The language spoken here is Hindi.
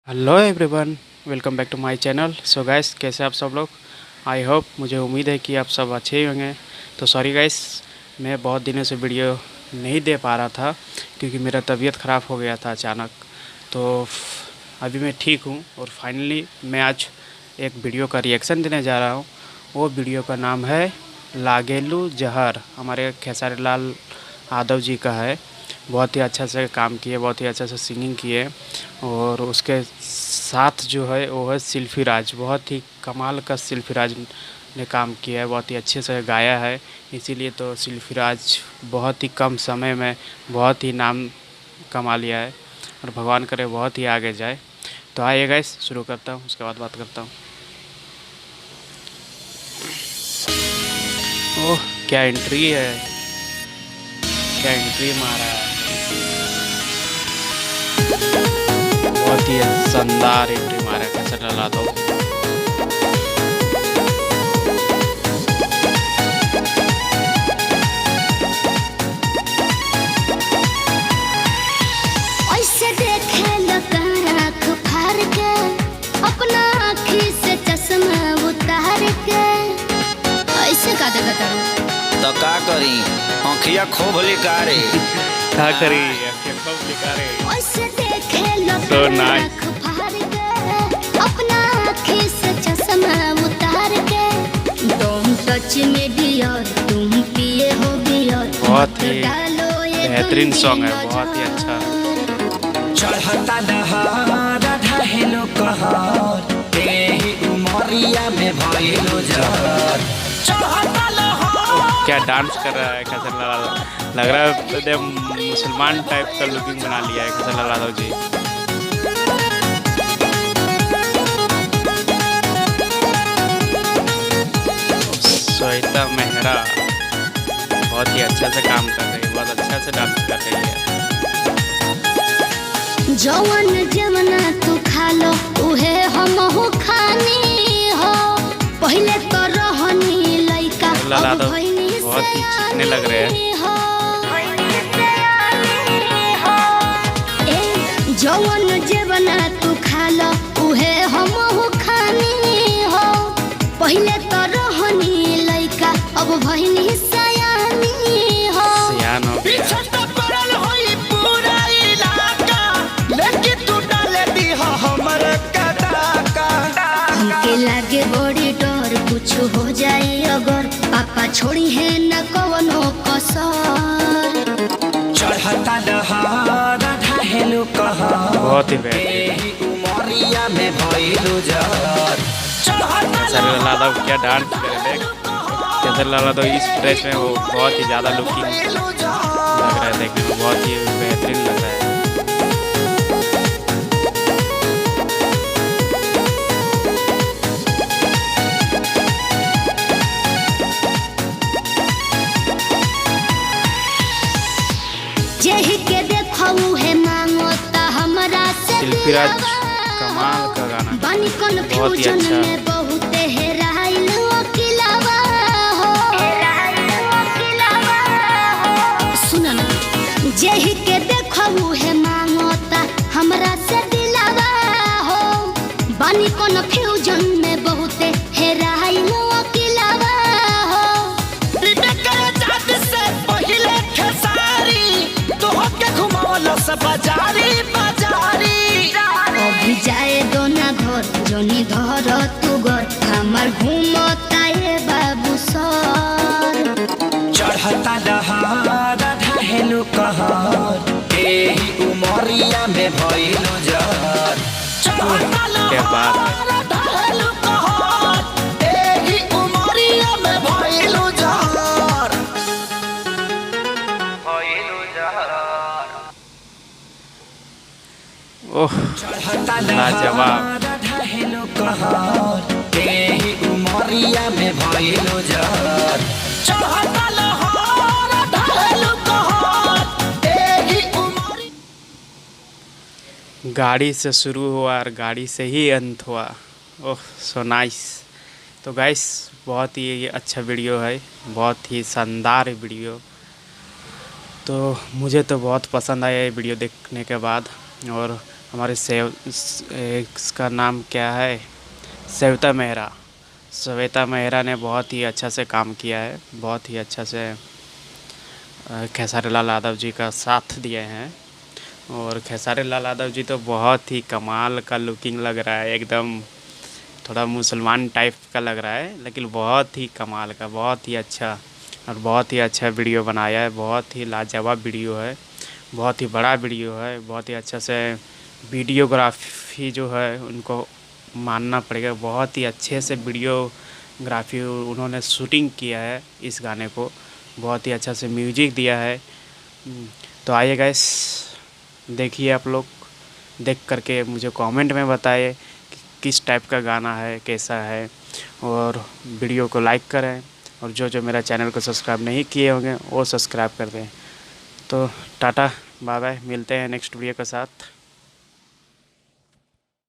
Hello everyone, welcome back to my channel. So guys, कैसे आप सब लोग? आई होप, मुझे उम्मीद है कि आप सब अच्छे ही होंगे। तो सॉरी गाइस, मैं बहुत दिनों से वीडियो नहीं दे पा रहा था क्योंकि मेरा तबीयत ख़राब हो गया था अचानक। तो अभी मैं ठीक हूँ और फाइनली मैं आज एक वीडियो का रिएक्शन देने जा रहा हूँ। वो वीडियो का नाम है लागेलू जहर, हमारे खेसारी लाल यादव जी का है। बहुत ही अच्छा से काम किए, बहुत ही अच्छा से सिंगिंग किए और उसके साथ जो है वो है शिल्पी राज। बहुत ही कमाल का शिल्पी राज ने काम किया है, बहुत ही अच्छे से गाया है। इसीलिए तो शिल्पी राज बहुत ही कम समय में बहुत ही नाम कमा लिया है और भगवान करे बहुत ही आगे जाए। तो आइए गाइस, शुरू करता हूँ, उसके बाद बात करता हूँ। ओह, क्या एंट्री है, क्या एंट्री मारा है। बहुत ही शानदार एंट्री मारा है खेसारी लाल यादव। ऐसे देखे लोग आँख फाड़ के, अपना आँखी से चश्मा उतार के। ऐसे का देखत हूँ तो का करी आँखिया खोभली कारे क्या करी खूब लिखा रे। ऐसे देखे लोग So nice. आँख फाड़ के, अपना आँखी से चश्मा उतार के। तुम टच में डियर, तुम पिए हो बियर। बहुत ही बेहतरीन सॉन्ग है, बहुत ही अच्छा। चढ़ता दहाड़ा ढहेलो कहर तेही उमरिया में भइलो जहर चढ़ता लहर। क्या डांस कर रहा है खेसारी लाल यादव, लग रहा है एकदम मुसलमान टाइप का लुकिंग बना लिया है खेसारी लाल यादव जी। श्वेता मेहरा बहुत ही अच्छा से काम कर रही है, बहुत अच्छा से डांस कर रही है। जवन जमना तू खा लो उहे हमहू खानी हो। पहले तो रहनी लइका, लाल अब यादव भइनी बहुत ही चिकने लग रहे हैं। हो। ए, जवन जमना तू खा लो उहे हमहू खानी हो। पहले तो रहनी लइका, अब भइनी सयानी हो। सियान हो गया। पीछे तो पड़ल होई पूरा इलाका लेकिन तू डाले दी हमर कटाका। हमके लागे बड़ी डर, कुछ हो जाए अगर पापा छोड़ी है न कवनो कसर। चढ़ता दहाड़ा ढहेलो कहर बहुत ही बेहतरीन तेही उमरिया में भइलो जहर चढ़ता खेसारी लाल यादव क्या डांस कर रहे हैं। खेसारी लाल यादव इस ड्रेस में वो बहुत ही ज़्यादा लुकिंग लग रहा है, देखने में बहुत ही बेहतरीन लग रहा है। जेहि के देखऊ है मांगो ता हमरा से शिल्पी राज दिलावा। कमाल का गाना, बानी बहुत ही कन्फ्यूजन अच्छा। में बहुत हेराइल अकेलावा हो। सुन ना, जेहि के देखऊ है मांगो ता हमरा से दिलावा हो। बानी कन्फ्यूजन में बहुत हेराइल अकेलावा हो। अभी जाए दो ना घर, जोनी धर तू घर, हमार घूमता ये बाबू सर। चढ़ता दहाड़ा ढहेलो कहर तेही उमरिया में भइलो जहर क्या बात है। ढहेलो कहर तेही उमरिया में भइलो जहर ओह, चढ़ता लाजवाब। दहाड़ा ढहेलो कहर तेही उमरिया में भइलो जहर चढ़ता लहर ढहेलो कहर तेही उमरिया। गाड़ी से शुरू हुआ और गाड़ी से ही अंत हुआ। ओह, सो नाइस। तो गाइस, बहुत ही अच्छा वीडियो है, बहुत ही शानदार वीडियो। तो मुझे तो बहुत पसंद आया ये वीडियो देखने के बाद। और हमारे इसका नाम क्या है, श्वेता मेहरा। श्वेता मेहरा ने बहुत ही अच्छा से काम किया है, बहुत ही अच्छा से खेसारी लाल यादव जी का साथ दिए हैं। और खेसारी लाल यादव जी तो बहुत ही कमाल का लुकिंग लग रहा है, एकदम थोड़ा मुसलमान टाइप का लग रहा है, लेकिन बहुत ही कमाल का, बहुत ही अच्छा और बहुत ही अच्छा वीडियो बनाया है। बहुत ही लाजवाब वीडियो है, बहुत ही बड़ा वीडियो है, बहुत ही अच्छा से वीडियोग्राफी जो है उनको मानना पड़ेगा। बहुत ही अच्छे से वीडियोग्राफी उन्होंने शूटिंग किया है इस गाने को, बहुत ही अच्छा से म्यूजिक दिया है। तो आइए गाइस, देखिए आप लोग, देख करके मुझे कमेंट में बताइए कि किस टाइप का गाना है, कैसा है। और वीडियो को लाइक करें, और जो मेरा चैनल को सब्सक्राइब नहीं किए होंगे वो सब्सक्राइब कर दें। तो टाटा बाय बाय, मिलते हैं नेक्स्ट वीडियो के साथ।